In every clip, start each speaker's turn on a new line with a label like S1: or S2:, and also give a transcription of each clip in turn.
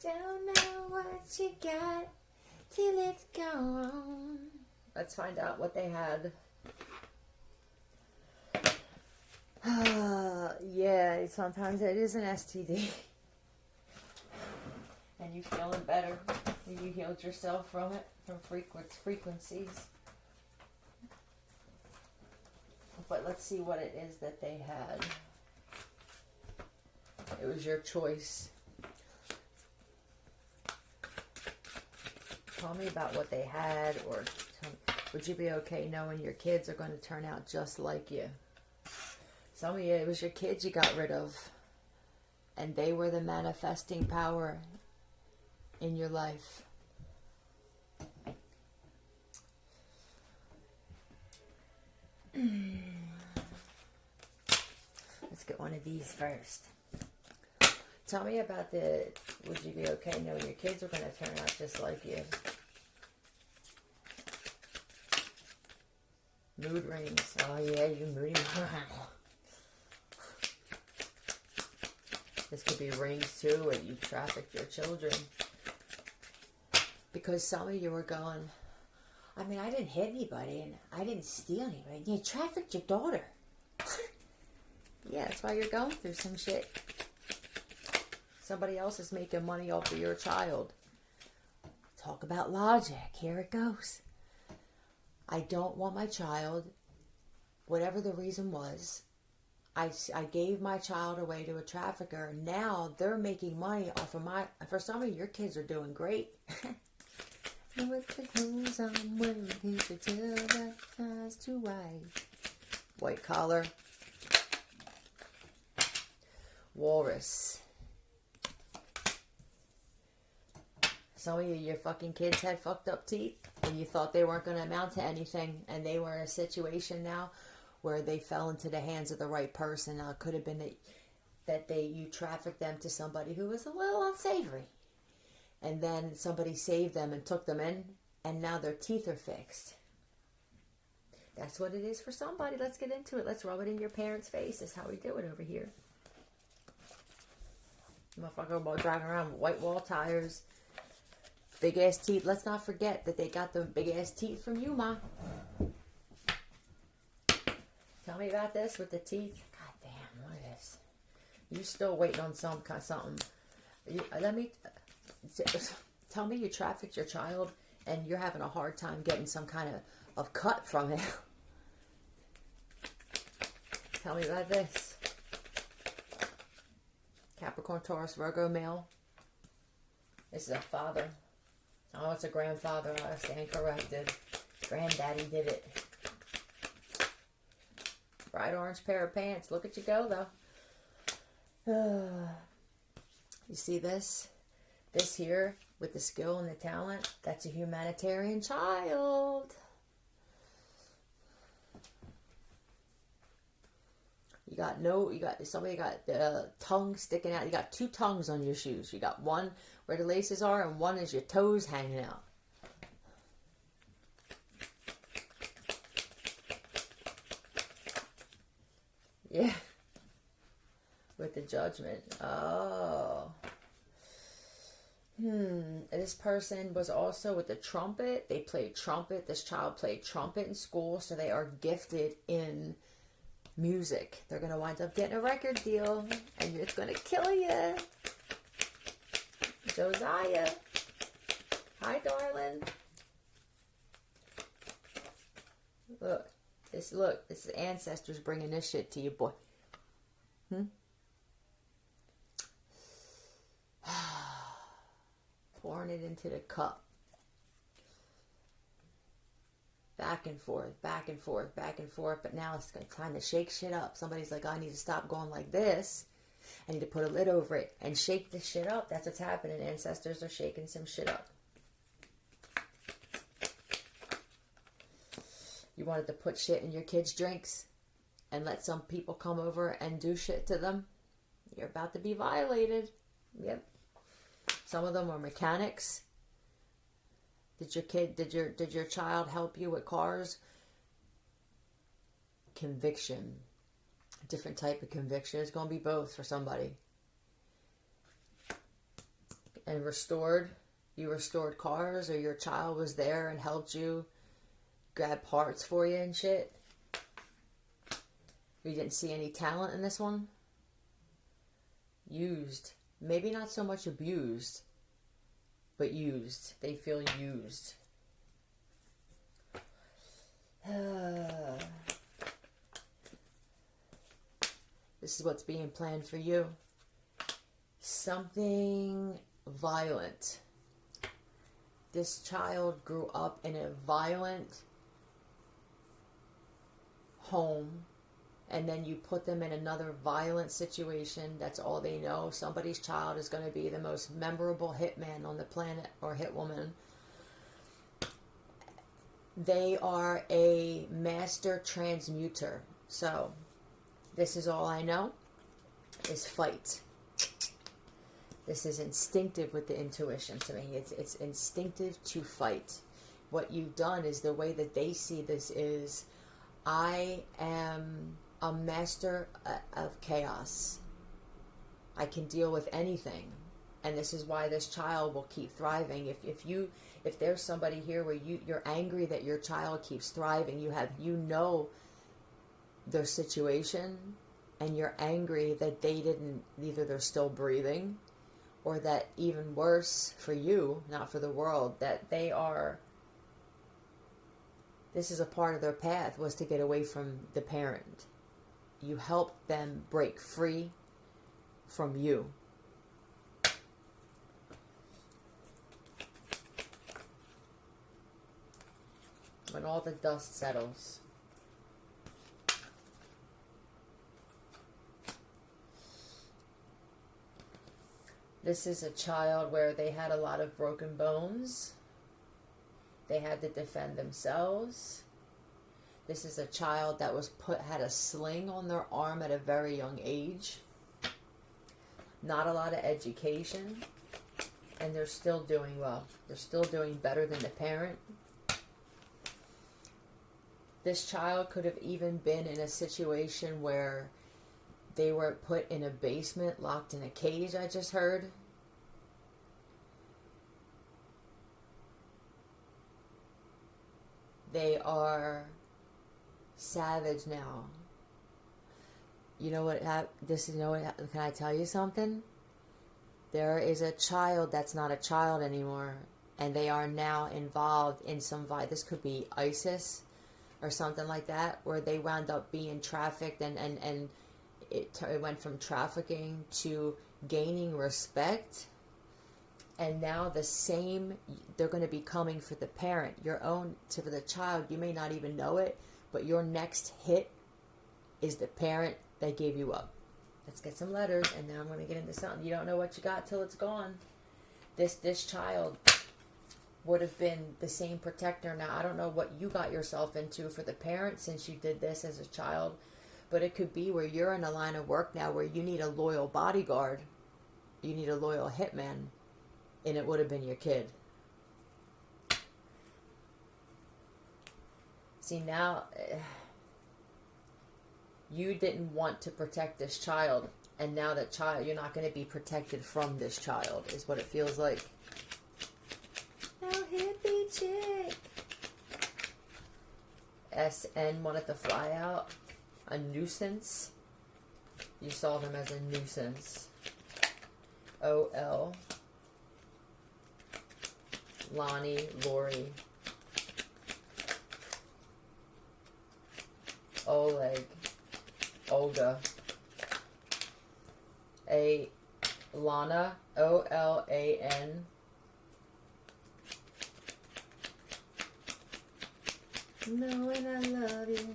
S1: Don't know what you got till it's gone. Let's find out what they had. Yeah, sometimes it is an STD. And you feeling better. You healed yourself from it, from frequencies. But let's see what it is that they had. It was your choice. Tell me about what they had, or would you be okay knowing your kids are going to turn out just like you? Some of you, it was your kids you got rid of, and they were the manifesting power in your life. Let's get one of these first. Tell me about would you be okay knowing your kids are going to turn out just like you? Mood rings. Oh yeah, you moody. This could be rings too, where you trafficked your children. Because some of you were going, I mean, I didn't hit anybody, and I didn't steal anybody. You trafficked your daughter. Yeah, that's why you're going through some shit. Somebody else is making money off of your child. Talk about logic. Here it goes. I don't want my child, whatever the reason was, I gave my child away to a trafficker. Now they're making money off of for some of your kids are doing great. With the clothes I'm wearing, you should tell that eyes too wide. White collar. Walrus. Some of you, your fucking kids had fucked up teeth, and you thought they weren't going to amount to anything, and they were in a situation now where they fell into the hands of the right person. Now, it could have been that you trafficked them to somebody who was a little unsavory. And then somebody saved them and took them in, and now their teeth are fixed. That's what it is for somebody. Let's get into it. Let's rub it in your parents' face. That's how we do it over here. Motherfucker about driving around with white wall tires, big ass teeth. Let's not forget that they got the big ass teeth from you, Ma. Tell me about this with the teeth. God damn, look at this. You still waiting on something. Tell me you trafficked your child and you're having a hard time getting some kind of cut from it. Tell me about this. Capricorn, Taurus, Virgo male. This is a father. Oh, it's a grandfather. I stand corrected. Granddaddy did it. Bright orange pair of pants. Look at you go, though. You see this? This here, with the skill and the talent, that's a humanitarian child. Somebody got the tongue sticking out. You got two tongues on your shoes. You got one where the laces are, and one is your toes hanging out. Yeah. With the judgment. Oh. This person was also with the trumpet. They played trumpet. This child played trumpet in school, so they are gifted in music. They're going to wind up getting a record deal, and it's going to kill you. Josiah. Hi, darling. Look. This is ancestors bringing this shit to you, boy. Pouring it into the cup. Back and forth, back and forth, back and forth. But now it's time to shake shit up. Somebody's like, I need to stop going like this. I need to put a lid over it and shake this shit up. That's what's happening. Ancestors are shaking some shit up. You wanted to put shit in your kids' drinks and let some people come over and do shit to them. You're about to be violated. Yep. Some of them are mechanics. Did your child help you with cars? Conviction. A different type of conviction. It's going to be both for somebody. and restored. You restored cars, or your child was there and helped you grab parts for you and shit. You didn't see any talent in this one. Used. Maybe not so much abused, but used. They feel used. This is what's being planned for you. Something violent. This child grew up in a violent home, and then you put them in another violent situation. That's all they know. Somebody's child is going to be the most memorable hitman on the planet, or hitwoman. They are a master transmuter. So, this is all I know, is fight. This is instinctive with the intuition to me. It's instinctive to fight. What you've done is, the way that they see this is, I am a master of chaos. I can deal with anything. And this is why this child will keep thriving. If there's somebody here where you're angry that your child keeps thriving, you know their situation, and you're angry that they didn't, either they're still breathing, or that, even worse for you, not for the world, that they are, this is a part of their path, was to get away from the parent. You helped them break free from you. When all the dust settles. This is a child where they had a lot of broken bones. They had to defend themselves. This is a child that had a sling on their arm at a very young age. Not a lot of education. And they're still doing well. They're still doing better than the parent. This child could have even been in a situation where they were put in a basement, locked in a cage, I just heard. They are savage now. You know what? Can I tell you something? There is a child that's not a child anymore, and they are now involved in some this could be ISIS or something like that, where they wound up being trafficked, and it went from trafficking to gaining respect. And now they're going to be coming for the parent, for the child. You may not even know it, but your next hit is the parent that gave you up. Let's get some letters, and now I'm going to get into something. You don't know what you got till it's gone. This child would have been the same protector. Now, I don't know what you got yourself into for the parent since you did this as a child, but it could be where you're in a line of work now where you need a loyal bodyguard, you need a loyal hitman, and it would have been your kid. See, now, you didn't want to protect this child, and now that child, you're not going to be protected from this child, is what it feels like. No hippie chick. SN wanted to fly out. A nuisance. You saw them as a nuisance. OL. Lonnie, Lori. Oleg. Olga. Lana. OLAN. Knowing I love you.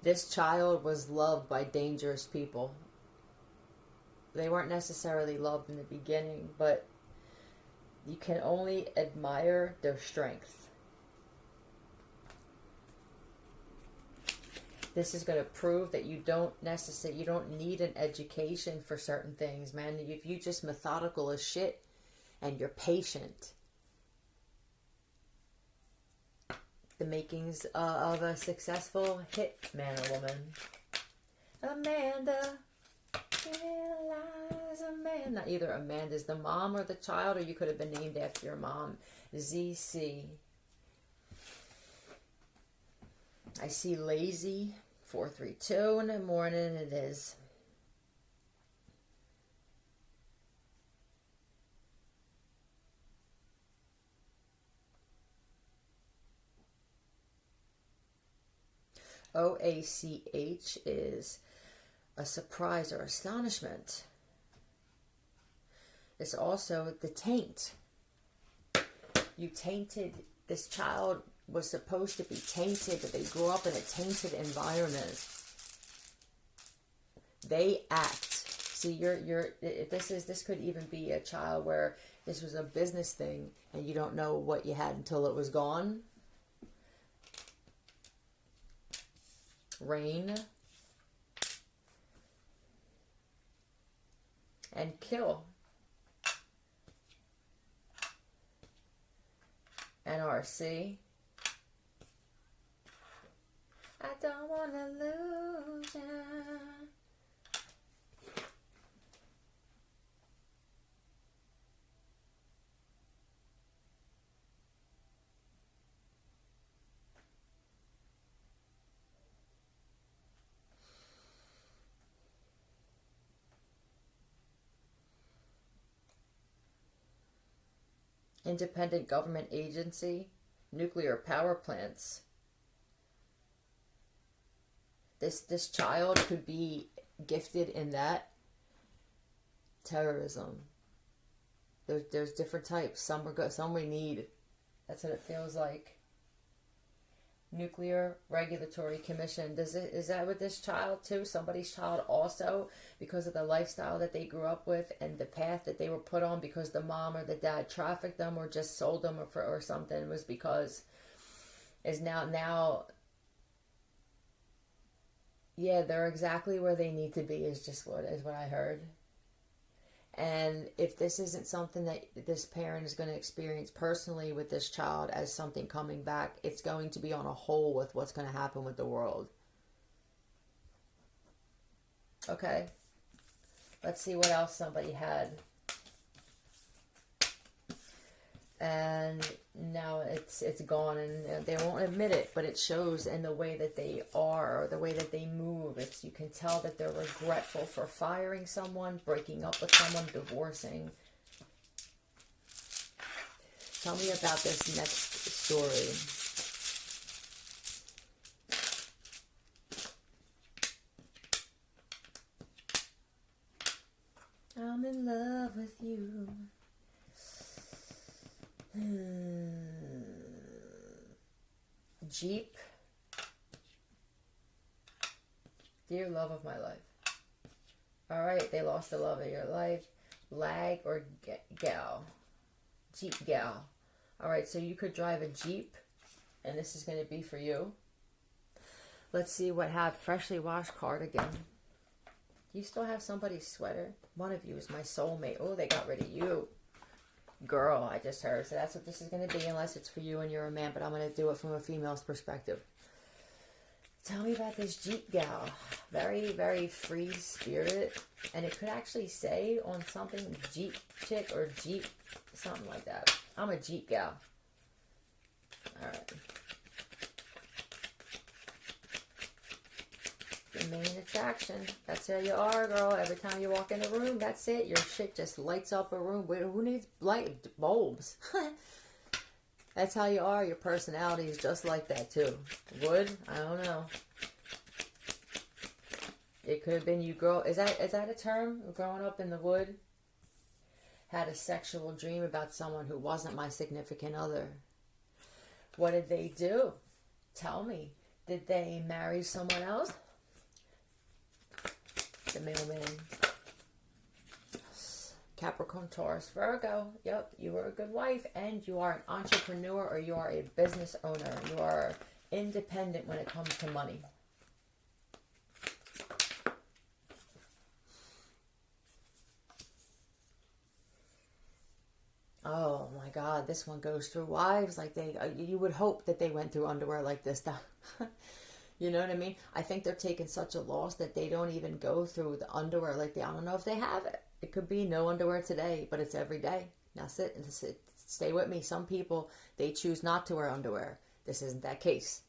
S1: This child was loved by dangerous people. They weren't necessarily loved in the beginning, but you can only admire their strength. This is going to prove that you don't need an education for certain things, man. If you just methodical as shit and you're patient, the makings of a successful hitman or woman. Amanda, realize saying? That either Amanda's the mom or the child, or you could have been named after your mom. ZC. I see lazy. 432 in the morning it is. OACH is a surprise or astonishment. It's also the taint. You tainted, this child was supposed to be tainted, but they grew up in a tainted environment. They act. See, this could even be a child where this was a business thing and you don't know what you had until it was gone. Rain and kill. NRC. I don't want to lose ya. Independent government agency, nuclear power plants. This child could be gifted in that. Terrorism. There's different types. Some are good, some we need. That's what it feels like. Nuclear Regulatory Commission. Is that with this child too? Somebody's child also, because of the lifestyle that they grew up with and the path that they were put on, because the mom or the dad trafficked them or just sold them or something, was because is now yeah, they're exactly where they need to be, is what I heard. And if this isn't something that this parent is going to experience personally with this child as something coming back, it's going to be on a whole with what's going to happen with the world. Okay. Let's see what else somebody had. And now it's gone, and they won't admit it, but it shows in the way that they are, or the way that they move. You can tell that they're regretful for firing someone, breaking up with someone, divorcing. Tell me about this next story. I'm in love with you. Jeep. Dear love of my life. Alright, they lost the love of your life. Lag or gal. Jeep gal. Alright, so you could drive a Jeep, and this is going to be for you. Let's see what had freshly washed cardigan. Do you still have somebody's sweater? One of you is my soulmate. Oh, they got rid of you. Girl, I just heard. So that's what this is going to be, unless it's for you and you're a man, but I'm going to do it from a female's perspective. Tell me about this Jeep gal. Very, very free spirit. And it could actually say on something Jeep chick or Jeep, something like that. I'm a Jeep gal. Alright. The main attraction. That's how you are, girl. Every time you walk in the room, that's it. Your shit just lights up a room. Who needs light bulbs? That's how you are. Your personality is just like that too. Wood? I don't know. It could have been you grow. Is that a term? Growing up in the wood? Had a sexual dream about someone who wasn't my significant other. What did they do? Tell me. Did they marry someone else? The mailman. Capricorn, Taurus, Virgo. Yep, you are a good wife, and you are an entrepreneur, or you are a business owner. You are independent when it comes to money. Oh my God, this one goes through wives like you would hope that they went through underwear like this. You know what I mean? I think they're taking such a loss that they don't even go through the underwear. Like, I don't know if they have it. It could be no underwear today, but it's every day. Now sit, stay with me. Some people, they choose not to wear underwear. This isn't that case.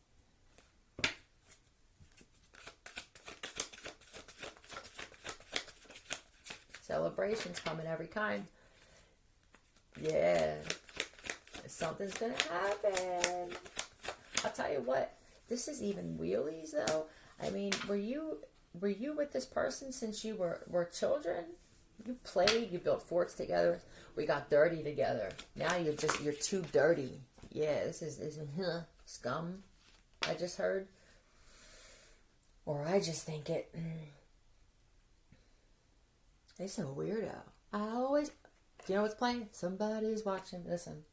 S1: Celebrations come in every kind. Yeah. Something's going to happen. I'll tell you what. This is even wheelies, though. I mean, were you with this person since you were children? You played, you built forts together. We got dirty together. Now you're too dirty. Yeah, this is scum. I just heard. Or I just think it. They're so weirdo. Do you know what's playing? Somebody's watching. Listen.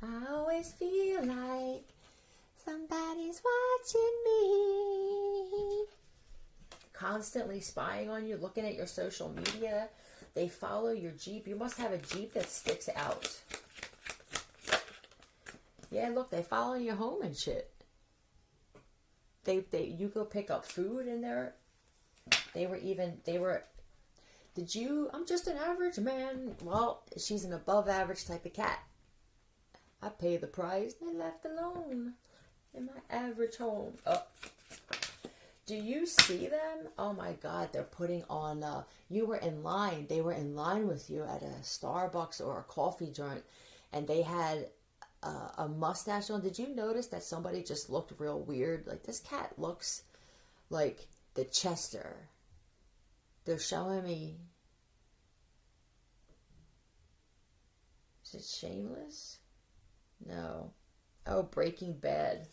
S1: I always feel like somebody's watching me. Constantly spying on you, looking at your social media. They follow your Jeep. You must have a Jeep that sticks out. Yeah, look, they follow you home and shit. You go pick up food in there. I'm just an average man. Well, she's an above average type of cat. I pay the price. They're left alone in my average home. Oh. Do you see them? Oh my God, they're putting on, you were in line. They were in line with you at a Starbucks or a coffee joint, and they had a mustache on. Did you notice that somebody just looked real weird? Like, this cat looks like the Chester. They're showing me. Is it Shameless? No. Oh, Breaking Bad.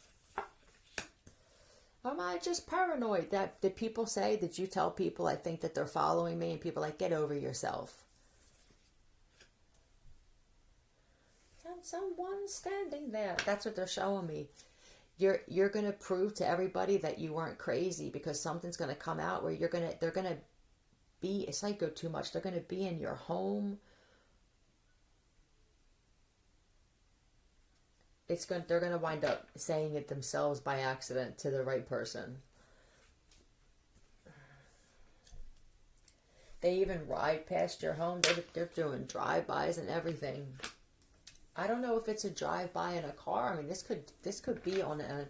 S1: Am I just paranoid? Did people say, did you tell people I think that they're following me? And people are like, get over yourself. Someone standing there. That's what they're showing me. You're gonna prove to everybody that you weren't crazy, because something's gonna come out where they're gonna be, it's like go too much. They're gonna be in your home. They're gonna wind up saying it themselves by accident to the right person. They even ride past your home. They're doing drive-bys and everything. I don't know if it's a drive-by in a car. I mean, this could be on a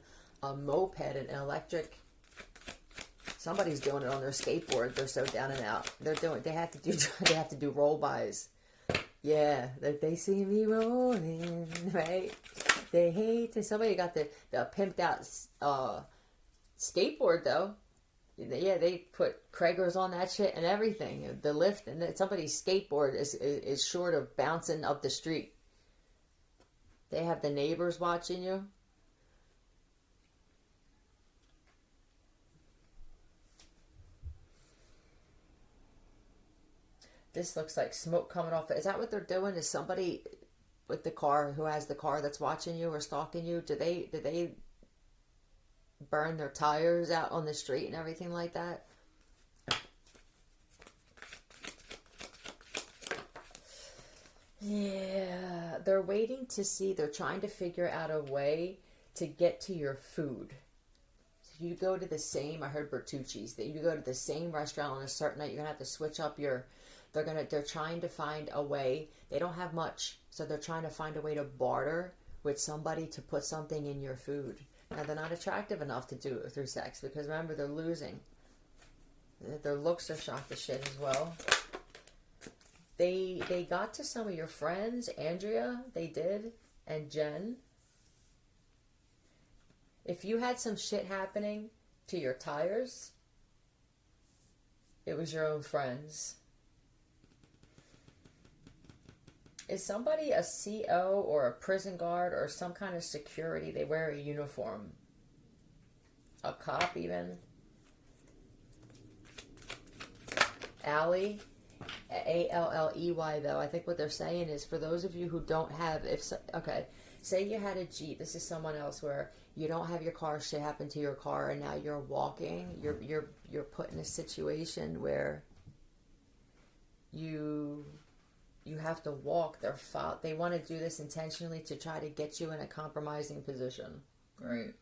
S1: moped, an electric. Somebody's doing it on their skateboard. They're so down and out. They have to do roll-bys. Yeah, they see me rolling, right? They hate it. Somebody got the pimped out skateboard though. Yeah, they put Krager's on that shit and everything. The lift, and somebody's skateboard is short of bouncing up the street. They have the neighbors watching you. This looks like smoke coming off. Is that what they're doing? Is somebody with the car, who has the car that's watching you or stalking you, do they burn their tires out on the street and everything like that? Yeah, they're waiting to see. They're trying to figure out a way to get to your food. So you go to the same, I heard Bertucci's, that you go to the same restaurant on a certain night, you're going to have to switch up your, they're trying to find a way. They don't have much, so they're trying to find a way to barter with somebody to put something in your food. Now, they're not attractive enough to do it through sex, because remember, they're losing. Their looks are shot to shit as well. They got to some of your friends, Andrea, they did, and Jen. If you had some shit happening to your tires, it was your own friends. Is somebody a CO or a prison guard or some kind of security? They wear a uniform. A cop even. Alley. Alley, though. I think what they're saying is, for those of you who don't have, okay, say you had a Jeep. This is someone else where you don't have your car, shit happened to your car, and now you're walking. You're put in a situation where you you have to walk their fault. They want to do this intentionally to try to get you in a compromising position. Right.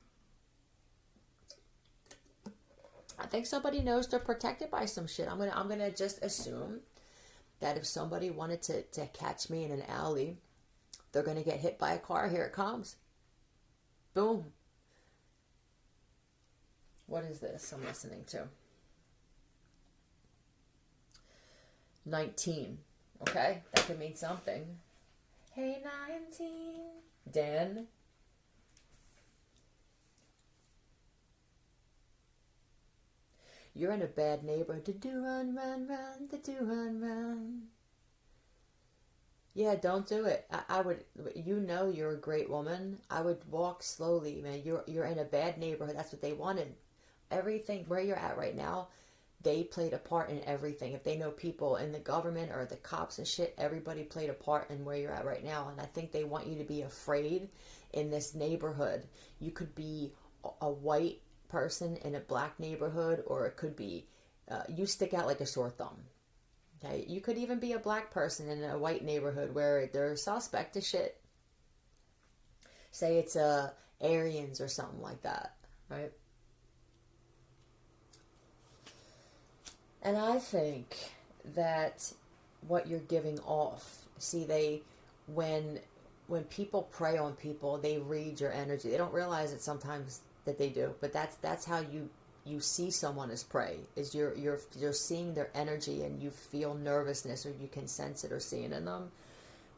S1: I think somebody knows they're protected by some shit. I'm gonna just assume that if somebody wanted to catch me in an alley, they're gonna get hit by a car. Here it comes. Boom. What is this I'm listening to? 19. Okay, that could mean something. Hey, 19. Dan. You're in a bad neighborhood. To do run, run, run. To do run, run. Yeah, don't do it. I would, you know, you're a great woman. I would walk slowly, man. You're in a bad neighborhood. That's what they wanted. Everything where you're at right now, they played a part in everything. If they know people in the government or the cops and shit, everybody played a part in where you're at right now. And I think they want you to be afraid in this neighborhood. You could be a white person in a black neighborhood, or it could be you stick out like a sore thumb. Okay, you could even be a black person in a white neighborhood where they're suspect as shit. Say it's Aryans or something like that, right? And I think that what you're giving off, see, when people prey on people, they read your energy. They don't realize it sometimes that they do, but that's how you see someone as prey, is you're seeing their energy and you feel nervousness, or you can sense it or see it in them.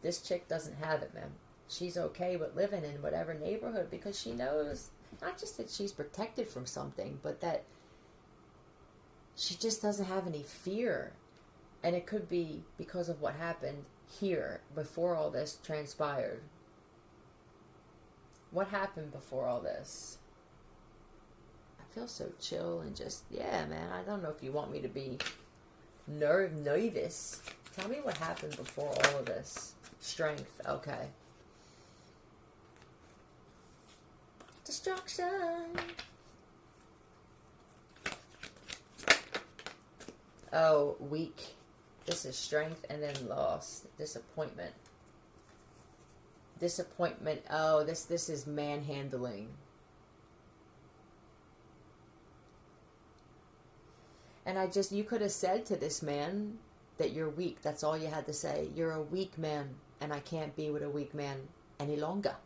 S1: This chick doesn't have it, man. She's okay with living in whatever neighborhood because she knows not just that she's protected from something, but that she just doesn't have any fear. And it could be because of what happened here before all this transpired. What happened before all this? I feel so chill and just, yeah, man, I don't know if you want me to be nervous. Tell me what happened before all of this. Strength, okay. Destruction. Oh, weak. This is strength and then loss. Disappointment. Disappointment. Oh, this is manhandling. And you could have said to this man that you're weak. That's all you had to say. You're a weak man, and I can't be with a weak man any longer.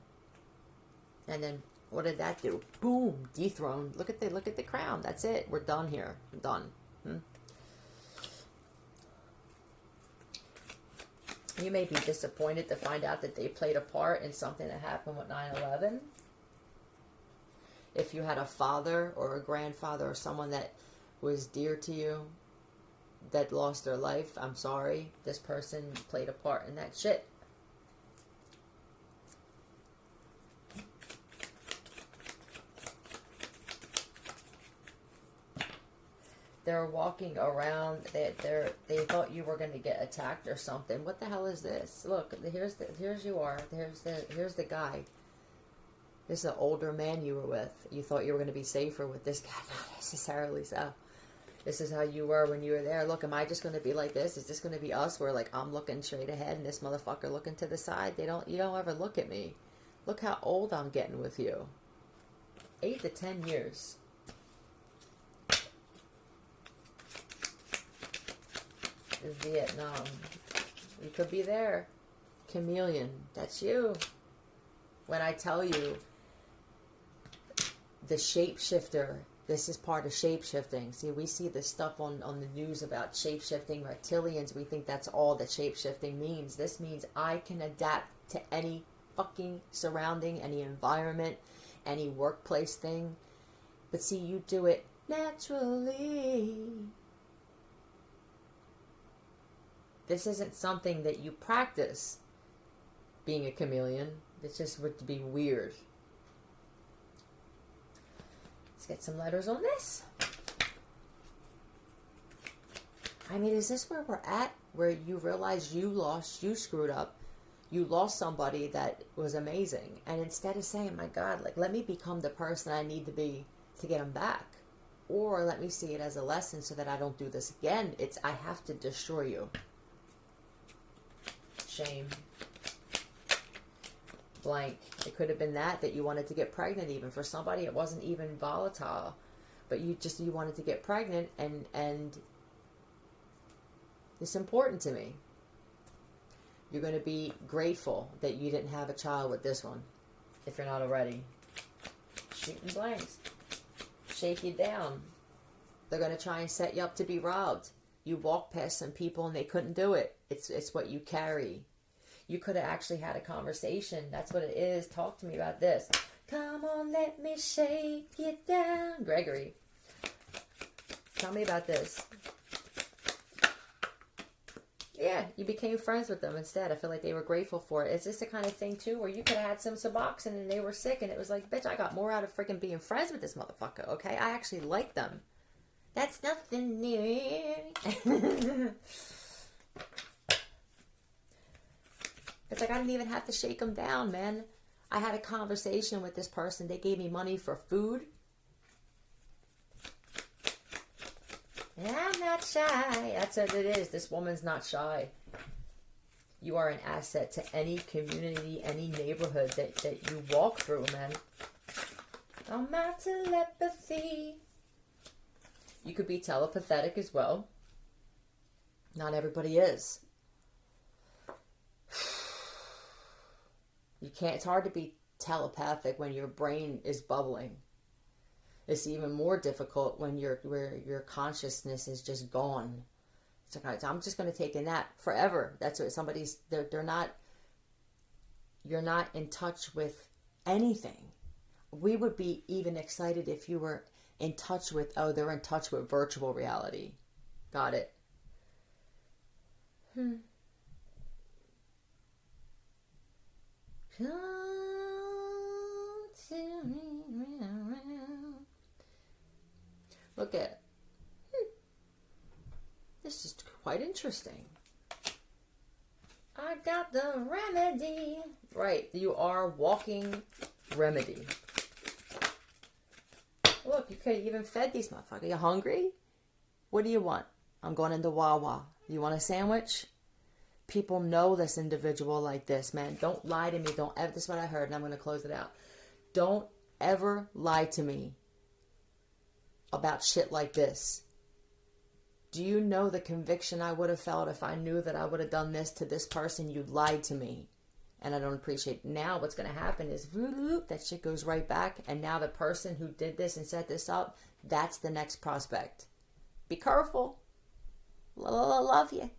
S1: And then what did that do? Boom, dethroned. Look at the crown. That's it. We're done here. We're done. You may be disappointed to find out that they played a part in something that happened with 9/11. If you had a father or a grandfather or someone that was dear to you that lost their life, I'm sorry. This person played a part in that shit. They're walking around. They thought you were going to get attacked or something. What the hell is this? Look, here's you are. Here's the guy. This is an older man you were with. You thought you were going to be safer with this guy. Not necessarily so. This is how you were when you were there. Look, am I just going to be like this? Is this going to be us where, like, I'm looking straight ahead and this motherfucker looking to the side? You don't ever look at me. Look how old I'm getting with you. 8 to 10 years. Vietnam. You could be there. Chameleon. That's you. When I tell you the shapeshifter, this is part of shapeshifting. See, we see this stuff on the news about shapeshifting, reptilians. We think that's all that shapeshifting means. This means I can adapt to any fucking surrounding, any environment, any workplace thing. But see, you do it naturally. This isn't something that you practice, being a chameleon. It just would be weird. Let's get some letters on this. I mean, is this where we're at? Where you realize you screwed up. You lost somebody that was amazing. And instead of saying, my God, like, let me become the person I need to be to get him back. Or let me see it as a lesson so that I don't do this again. I have to destroy you. shame. Blank. It could have been that you wanted to get pregnant. Even for somebody, it wasn't even volatile, but you wanted to get pregnant, and it's important to me. You're going to be grateful that you didn't have a child with this one, if you're not already. Shooting blanks. Shake you down. They're going to try and set you up to be robbed. You walk past some people and they couldn't do it. It's what you carry. You could have actually had a conversation. That's what it is. Talk to me about this. Come on, let me shake you down. Gregory, tell me about this. Yeah, you became friends with them instead. I feel like they were grateful for it. Is this the kind of thing, too, where you could have had some Suboxone and they were sick and it was like, bitch, I got more out of freaking being friends with this motherfucker, okay? I actually like them. That's nothing new. It's like I didn't even have to shake them down, man. I had a conversation with this person. They gave me money for food. And I'm not shy. That's what it is. This woman's not shy. You are an asset to any community, any neighborhood that you walk through, man. Oh, my telepathy. You could be telepathic as well. Not everybody is. You can't. It's hard to be telepathic when your brain is bubbling. It's even more difficult when your consciousness is just gone. It's like, I'm just going to take a nap forever. That's what they're not. You're not in touch with anything. We would be even excited if you were in touch with. Oh, they're in touch with virtual reality. Got it. Come to me around. Look at. This is quite interesting. I got the remedy. Right, you are walking remedy. Look, you could have even fed these motherfuckers. You hungry? What do you want? I'm going into Wawa. You want a sandwich? People know this individual like this, man. Don't lie to me. Don't ever. This is what I heard, and I'm going to close it out. Don't ever lie to me about shit like this. Do you know the conviction I would have felt if I knew that I would have done this to this person? You lied to me, and I don't appreciate it. Now what's going to happen is that shit goes right back, and now the person who did this and set this up, that's the next prospect. Be careful. Love you.